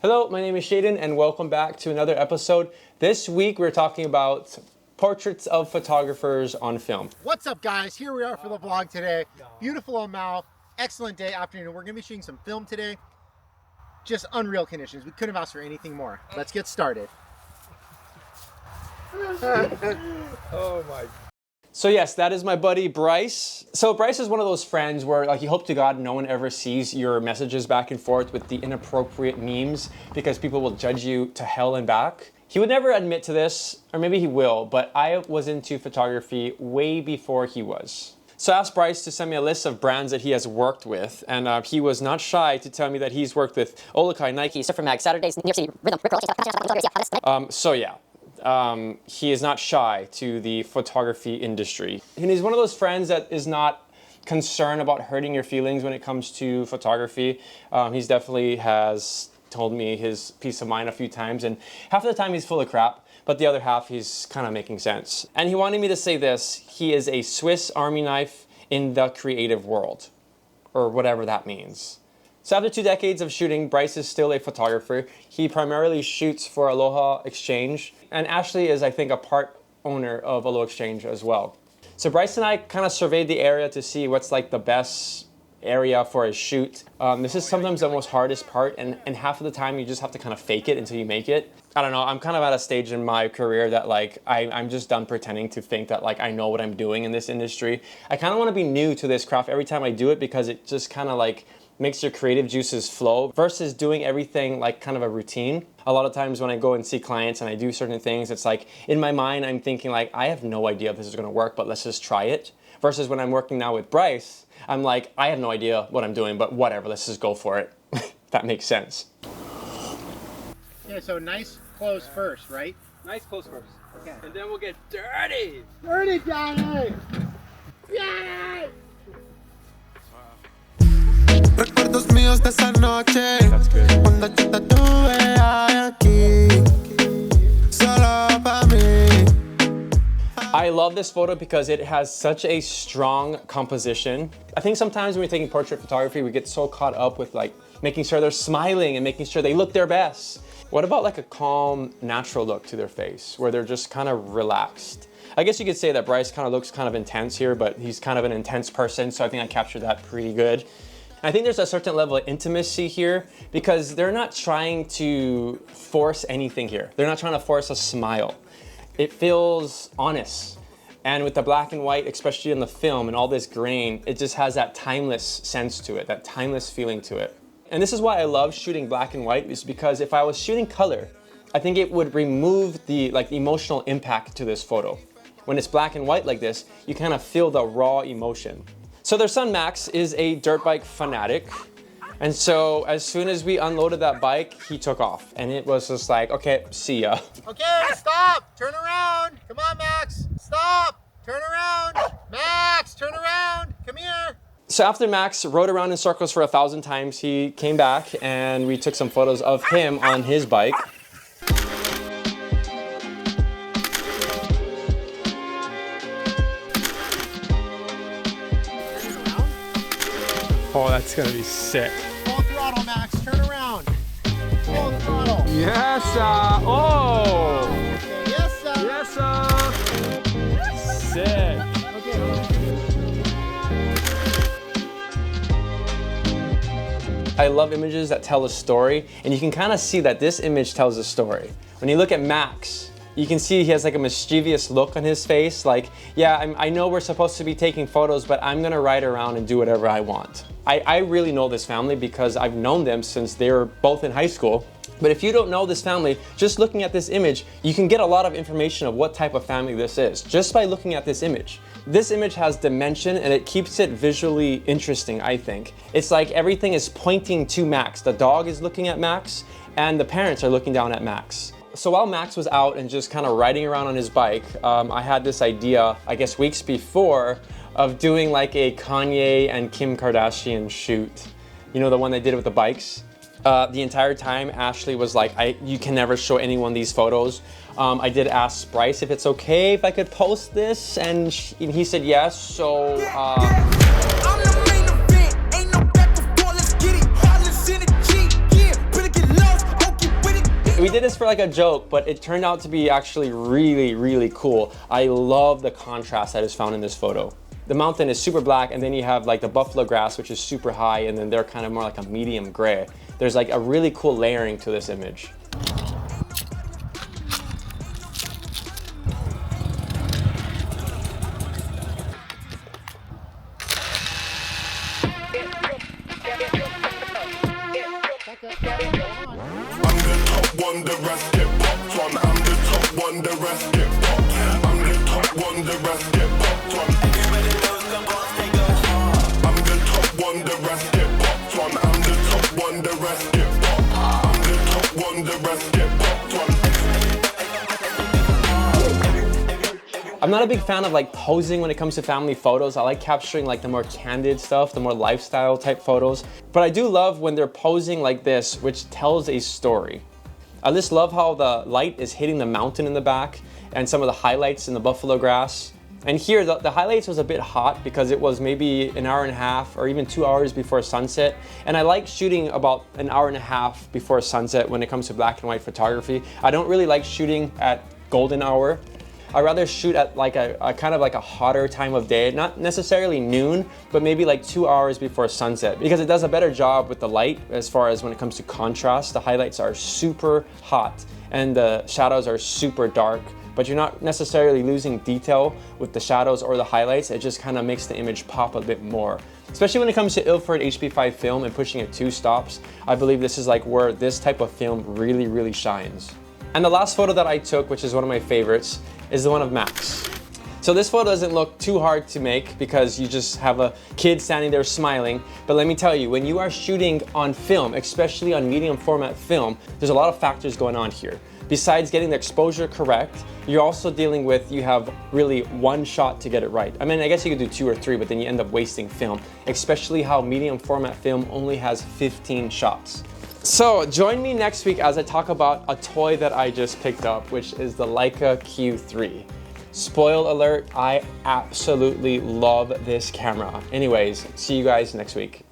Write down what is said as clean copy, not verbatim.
Hello, my name is Shaden and welcome back to another episode. This week we're talking about portraits of photographers on film. What's up guys, here we are for the vlog today. Beautiful Omaha, excellent day, afternoon. We're gonna be shooting some film today. Just unreal conditions, we couldn't have asked for anything more. Let's get started. Oh my. So yes, that is my buddy Bryce. So Bryce is one of those friends where like you hope to God no one ever sees your messages back and forth with the inappropriate memes because people will judge you to hell and back. He would never admit to this, or maybe he will, but I was into photography way before he was. So I asked Bryce to send me a list of brands that he has worked with, and he was not shy to tell me that he's worked with Olakai, Nike, Surfer Mag, Saturdays, New York City, Rhythm, Rick Roll. He is not shy to the photography industry. And he's one of those friends that is not concerned about hurting your feelings when it comes to photography. He's definitely has told me his peace of mind a few times, and half of the time he's full of crap, but the other half he's kind of making sense. And he wanted me to say this: he is a Swiss Army knife in the creative world, or whatever that means. So after 2 decades of shooting, Bryce is still a photographer. He primarily shoots for Aloha Exchange, and Ashley is, I think, a part owner of Aloha Exchange as well. So Bryce and I kind of surveyed the area to see what's like the best area for a shoot. This is sometimes the most hardest part, and half of the time you just have to kind of fake it until you make it. I don't know, I'm kind of at a stage in my career that like I'm just done pretending to think that like I know what I'm doing in this industry. I kind of want to be new to this craft every time I do it because it just kind of like makes your creative juices flow versus doing everything like kind of a routine. A lot of times when I go and see clients and I do certain things, it's like in my mind I'm thinking like I have no idea if this is going to work, but let's just try it. Versus when I'm working now with Bryce, I'm like, I have no idea what I'm doing, but whatever, let's just go for it. That makes sense. Yeah, so nice close first, right? Nice close first. Okay. And then we'll get dirty. Dirty Johnny! Johnny! Recuerdos míos de esa noche. That's good. Cuando yo te tuve aquí, solo pa' mí. I love this photo because it has such a strong composition. I think sometimes when we're taking portrait photography, we get so caught up with like making sure they're smiling and making sure they look their best. What about like a calm, natural look to their face where they're just kind of relaxed? I guess you could say that Bryce kind of looks kind of intense here, but he's kind of an intense person, so I think I captured that pretty good. I think there's a certain level of intimacy here because they're not trying to force anything here. They're not trying to force a smile. It feels honest. And with the black and white, especially in the film and all this grain, it just has that timeless sense to it, that timeless feeling to it. And this is why I love shooting black and white, is because if I was shooting color, I think it would remove the emotional impact to this photo. When it's black and white like this, you kind of feel the raw emotion. So their son Max is a dirt bike fanatic. And so as soon as we unloaded that bike, he took off. And it was just like, okay, see ya. Okay, stop! Turn around! Come on, Max! Stop! Turn around! Max, turn around! Come here! So after Max rode around in circles for 1,000 times, he came back and we took some photos of him on his bike. Oh, that's gonna be sick. Full throttle, Max, turn around! Full throttle! Yes, oh! Okay, yes, sir! Yes, sick. I love images that tell a story, and you can kind of see that this image tells a story. When you look at Max, you can see he has like a mischievous look on his face, like, yeah, I know we're supposed to be taking photos, but I'm gonna ride around and do whatever I want. I really know this family because I've known them since they were both in high school. But if you don't know this family, just looking at this image, you can get a lot of information of what type of family this is, just by looking at this image. This image has dimension and it keeps it visually interesting, I think. It's like everything is pointing to Max. The dog is looking at Max and the parents are looking down at Max. So while Max was out and just kind of riding around on his bike, I had this idea, I guess weeks before, of doing like a Kanye and Kim Kardashian shoot. You know, the one they did with the bikes? The entire time, Ashley was like, you can never show anyone these photos. I did ask Bryce if it's okay if I could post this, and he said yes, so... We did this for like a joke, but it turned out to be actually really, really cool. I love the contrast that is found in this photo. The mountain is super black, and then you have like the buffalo grass, which is super high, and then they're kind of more like a medium gray. There's like a really cool layering to this image. One, the rest get popped on. I'm the top one, the rest get popped. I'm the top one, the rest get popped on. Everybody knows the boss, they go hard. I'm the top one, the rest get popped on. I'm the top one, the rest get popped. I'm the top one, the rest get popped on. I'm not a big fan of like posing when it comes to family photos. I like capturing like the more candid stuff, the more lifestyle type photos. But I do love when they're posing like this, which tells a story. I just love how the light is hitting the mountain in the back and some of the highlights in the buffalo grass. And here, the highlights was a bit hot because it was maybe an hour and a half or even 2 hours before sunset. And I like shooting about an hour and a half before sunset when it comes to black and white photography. I don't really like shooting at golden hour. I'd rather shoot at like a kind of like a hotter time of day, not necessarily noon, but maybe like 2 hours before sunset, because it does a better job with the light as far as when it comes to contrast. The highlights are super hot and the shadows are super dark, but you're not necessarily losing detail with the shadows or the highlights. It just kind of makes the image pop a bit more. Especially when it comes to Ilford HP5 film and pushing it 2 stops, I believe this is like where this type of film really, really shines. And the last photo that I took, which is one of my favorites, is the one of Max. So this photo doesn't look too hard to make because you just have a kid standing there smiling. But let me tell you, when you are shooting on film, especially on medium format film, there's a lot of factors going on here. Besides getting the exposure correct, you're also dealing with, you have really one shot to get it right. I mean, I guess you could do 2 or 3, but then you end up wasting film, especially how medium format film only has 15 shots. So join me next week as I talk about a toy that I just picked up, which is the Leica Q3. Spoil alert, I absolutely love this camera. Anyways, see you guys next week.